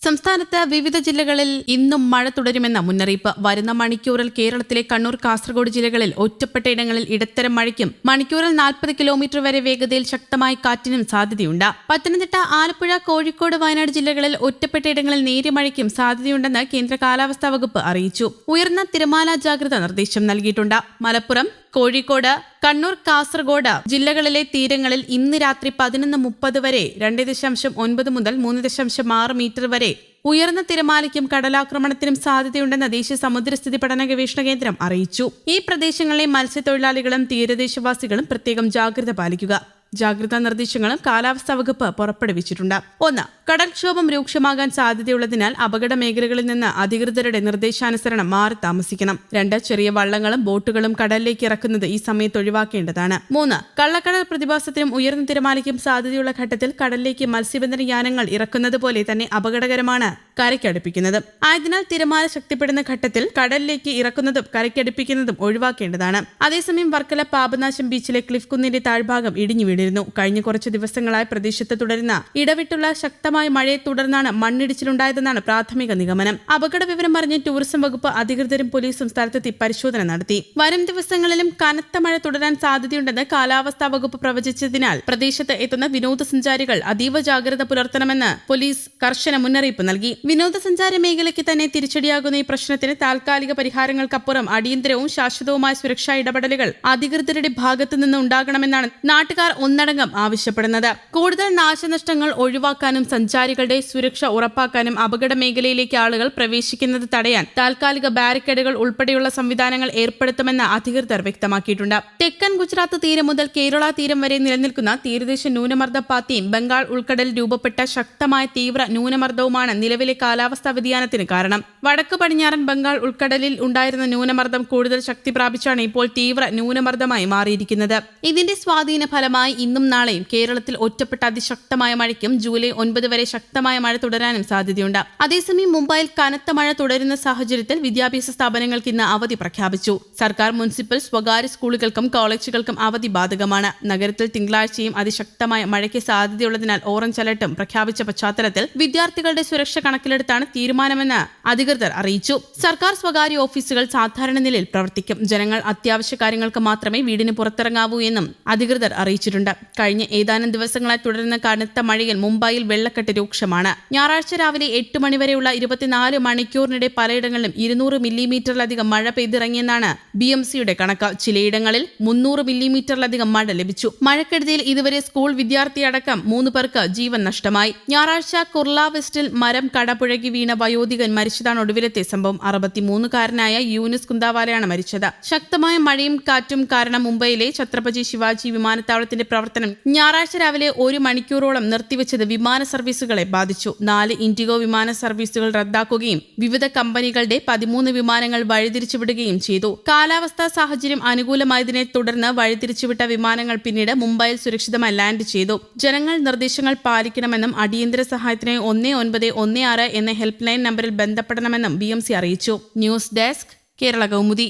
സംസ്ഥാനത്ത് വിവിധ ജില്ലകളിൽ ഇന്നും മഴ തുടരുമെന്ന മുന്നറിയിപ്പ്. വരുന്ന മണിക്കൂറിൽ കേരളത്തിലെ കണ്ണൂർ, കാസർഗോഡ് ജില്ലകളിൽ ഒറ്റപ്പെട്ട ഇടങ്ങളിൽ ഇടത്തരം മഴയ്ക്കും മണിക്കൂറിൽ 40 കിലോമീറ്റർ വരെ വേഗതയിൽ ശക്തമായ കാറ്റിനും സാധ്യതയുണ്ട്. പത്തനംതിട്ട, ആലപ്പുഴ, കോഴിക്കോട്, വയനാട് ജില്ലകളിൽ ഒറ്റപ്പെട്ട ഇടങ്ങളിൽ നേരിയ മഴയ്ക്കും സാധ്യതയുണ്ടെന്ന് കേന്ദ്ര കാലാവസ്ഥാ വകുപ്പ് അറിയിച്ചു. ഉയർന്ന തിരമാല ജാഗ്രതാ നിർദ്ദേശം നൽകിയിട്ടുണ്ട്. മലപ്പുറം, കോഴിക്കോട്, കണ്ണൂർ, കാസർഗോഡ് ജില്ലകളിലെ തീരങ്ങളിൽ ഇന്ന് രാത്രി 11:30 വരെ 2.9 മുതൽ 3.6 മീറ്റർ വരെ ഉയർന്ന തിരമാലയ്ക്കും കടലാക്രമണത്തിനും സാധ്യതയുണ്ടെന്ന് ദേശീയ സമുദ്രസ്ഥിതി പഠന ഗവേഷണ കേന്ദ്രം അറിയിച്ചു. ഈ പ്രദേശങ്ങളിലെ മത്സ്യത്തൊഴിലാളികളും തീരദേശവാസികളും പ്രത്യേകം ജാഗ്രത പാലിക്കുക. ജാഗ്രതാ നിർദ്ദേശങ്ങളും കാലാവസ്ഥാ വകുപ്പ് പുറപ്പെടുവിച്ചിട്ടുണ്ട്. 1. കടൽക്ഷോഭം രൂക്ഷമാകാൻ സാധ്യതയുള്ളതിനാൽ അപകട മേഖലകളിൽ നിന്ന് അധികൃതരുടെ നിർദ്ദേശാനുസരണം മാറി താമസിക്കണം. 2. ചെറിയ വള്ളങ്ങളും ബോട്ടുകളും കടലിലേക്ക് ഇറക്കുന്നത് ഈ സമയത്ത് ഒഴിവാക്കേണ്ടതാണ്. 3. കള്ളക്കടൽ പ്രതിഭാസത്തിനും ഉയർന്ന തിരമാലയ്ക്കും സാധ്യതയുള്ള ഘട്ടത്തിൽ കടലിലേക്ക് മത്സ്യബന്ധന യാനങ്ങൾ ഇറക്കുന്നത് പോലെ തന്നെ അപകടകരമാണ് കരയ്ക്കടുപ്പിക്കുന്നത്. ആയതിനാൽ തിരമാല ശക്തിപ്പെടുന്ന ഘട്ടത്തിൽ കടലിലേക്ക് ഇറക്കുന്നതും കരയ്ക്കടുപ്പിക്കുന്നതും ഒഴിവാക്കേണ്ടതാണ്. അതേസമയം വർക്കല പാപനാശം ബീച്ചിലെ ക്ലിഫ് കുന്നിന്റെ താഴ്ഭാഗം ഇടിഞ്ഞു വീണിരുന്നു. കഴിഞ്ഞ കുറച്ച് ദിവസങ്ങളായി പ്രദേശത്ത് തുടരുന്ന ഇടവിട്ടുള്ള ശക്തമായ മഴയെ തുടർന്നാണ് മണ്ണിടിച്ചിലുണ്ടായതെന്നാണ് പ്രാഥമിക നിഗമനം. അപകട വിവരം അറിഞ്ഞ് ടൂറിസം വകുപ്പ് അധികൃതരും പോലീസും സ്ഥലത്തെത്തി പരിശോധന നടത്തി. വരും ദിവസങ്ങളിലും കനത്ത മഴ തുടരാൻ സാധ്യതയുണ്ടെന്ന് കാലാവസ്ഥാ വകുപ്പ് പ്രവചിച്ചതിനാൽ പ്രദേശത്ത് എത്തുന്ന വിനോദസഞ്ചാരികൾ അതീവ ജാഗ്രത പുലർത്തണമെന്ന് പോലീസ് കർശന മുന്നറിയിപ്പ് നൽകി. വിനോദസഞ്ചാര മേഖലയ്ക്ക് തന്നെ തിരിച്ചടിയാകുന്ന ഈ പ്രശ്നത്തിന് താൽക്കാലിക പരിഹാരങ്ങൾക്കപ്പുറം അടിയന്തരവും ശാശ്വതവുമായ സുരക്ഷാ ഇടപെടലുകൾ അധികൃതരുടെ ഭാഗത്തുനിന്ന് ഉണ്ടാകണമെന്നാണ് നാട്ടുകാർ ഒന്നടങ്കം ആവശ്യപ്പെടുന്നത്. കൂടുതൽ നാശനഷ്ടങ്ങൾ ഒഴിവാക്കാനും സഞ്ചാരികളുടെ സുരക്ഷ ഉറപ്പാക്കാനും അപകട മേഖലയിലേക്ക് ആളുകൾ പ്രവേശിക്കുന്നത് തടയാൻ താൽക്കാലിക ബാരിക്കേഡുകൾ ഉൾപ്പെടെയുള്ള സംവിധാനങ്ങൾ ഏർപ്പെടുത്തുമെന്ന് അധികൃതർ വ്യക്തമാക്കിയിട്ടുണ്ട്. തെക്കൻ ഗുജറാത്ത് തീരം മുതൽ കേരള തീരം വരെ നിലനിൽക്കുന്ന തീരദേശ ന്യൂനമർദ്ദ പാത്തിയും ബംഗാൾ ഉൾക്കടലിൽ രൂപപ്പെട്ട ശക്തമായ തീവ്ര ന്യൂനമർദ്ദവുമാണ് നിലവിലെ കാലാവസ്ഥാ വ്യതിയാനത്തിന് കാരണം. വടക്ക് പടിഞ്ഞാറൻ ബംഗാൾ ഉൾക്കടലിൽ ഉണ്ടായിരുന്ന ന്യൂനമർദ്ദം കൂടുതൽ ശക്തി പ്രാപിച്ചാണ് ഇപ്പോൾ തീവ്ര ന്യൂനമർദ്ദമായി മാറിയിരിക്കുന്നത്. ഇതിന്റെ സ്വാധീന ഫലമായി ഇന്നും നാളെയും കേരളത്തിൽ ഒറ്റപ്പെട്ട അതിശക്തമായ മഴയ്ക്കും ജൂലൈ 9 വരെ ശക്തമായ മഴ തുടരാനും സാധ്യതയുണ്ട്. അതേസമയം മുംബൈയിൽ കനത്ത മഴ തുടരുന്ന സാഹചര്യത്തിൽ വിദ്യാഭ്യാസ സ്ഥാപനങ്ങൾക്ക് ഇന്ന് അവധി പ്രഖ്യാപിച്ചു. സർക്കാർ, മുനിസിപ്പൽ, സ്വകാര്യ സ്കൂളുകൾക്കും കോളേജുകൾക്കും അവധി ബാധകമാണ്. നഗരത്തിൽ തിങ്കളാഴ്ചയും അതിശക്തമായ മഴയ്ക്ക് സാധ്യതയുള്ളതിനാൽ ഓറഞ്ച് അലർട്ടും പ്രഖ്യാപിച്ച പശ്ചാത്തലത്തിൽ വിദ്യാർത്ഥികളുടെ സുരക്ഷ കണക്കിലെടുത്താണ് തീരുമാനമെന്ന് അധികൃതർ അറിയിച്ചു. സർക്കാർ, സ്വകാര്യ ഓഫീസുകൾ സാധാരണ നിലയിൽ പ്രവർത്തിക്കും. ജനങ്ങൾ അത്യാവശ്യ കാര്യങ്ങൾക്ക് മാത്രമേ വീടിന് പുറത്തിറങ്ങാവൂ എന്നും അധികൃതർ അറിയിച്ചിട്ടുണ്ട്. കഴിഞ്ഞ ഏതാനും ദിവസങ്ങളായി തുടരുന്ന കനത്ത മഴയിൽ മുംബൈയിൽ വെള്ളക്കെട്ട് രൂക്ഷമാണ്. ഞായറാഴ്ച രാവിലെ 8 മണിവരെയുള്ള 24 മണിക്കൂറിനിടെ പലയിടങ്ങളിലും 200 മില്ലിമീറ്ററിലധികം മഴ പെയ്തിറങ്ങിയെന്നാണ് BMCയുടെ കണക്ക്. ചിലയിടങ്ങളിൽ 300 മില്ലിമീറ്ററിലധികം മഴ ലഭിച്ചു. മഴക്കെടുതിയിൽ ഇതുവരെ സ്കൂൾ വിദ്യാർത്ഥിയടക്കം 3 പേർക്ക് ജീവൻ നഷ്ടമായി. ഞായറാഴ്ച കുർള വെസ്റ്റിൽ മരം കടപുഴകി വീണ വയോധികൻ മരിച്ചതാണ് ഒടുവിലത്തെ സംഭവം. 63-കാരനായ യൂനിസ് കുന്താവാലയാണ് മരിച്ചത്. ശക്തമായ മഴയും കാറ്റും കാരണം മുംബൈയിലെ ഛത്രപതി ശിവാജി വിമാനത്താവളത്തിന്റെ പ്രവർത്തനം ഞായറാഴ്ച രാവിലെ 1 മണിക്കൂറോളം നിർത്തിവെച്ചത് വിമാന സർവീസുകളെ ബാധിച്ചു. 4 ഇൻഡിഗോ വിമാന സർവീസുകൾ റദ്ദാക്കുകയും വിവിധ കമ്പനികളുടെ 13 വിമാനങ്ങൾ വഴിതിരിച്ചുവിടുകയും ചെയ്തു. കാലാവസ്ഥാ സാഹചര്യം അനുകൂലമായതിനെ തുടർന്ന് വഴിതിരിച്ചുവിട്ട വിമാനങ്ങൾ പിന്നീട് മുംബൈയിൽ സുരക്ഷിതമായി ലാൻഡ് ചെയ്തു. ജനങ്ങൾ നിർദ്ദേശങ്ങൾ പാലിക്കണമെന്നും അടിയന്തര സഹായത്തിനായി 1916 എന്ന ഹെൽപ്പ് ലൈൻ നമ്പറിൽ ബന്ധപ്പെടണമെന്നും BMC അറിയിച്ചു. News desk, Kerala Kaumudi.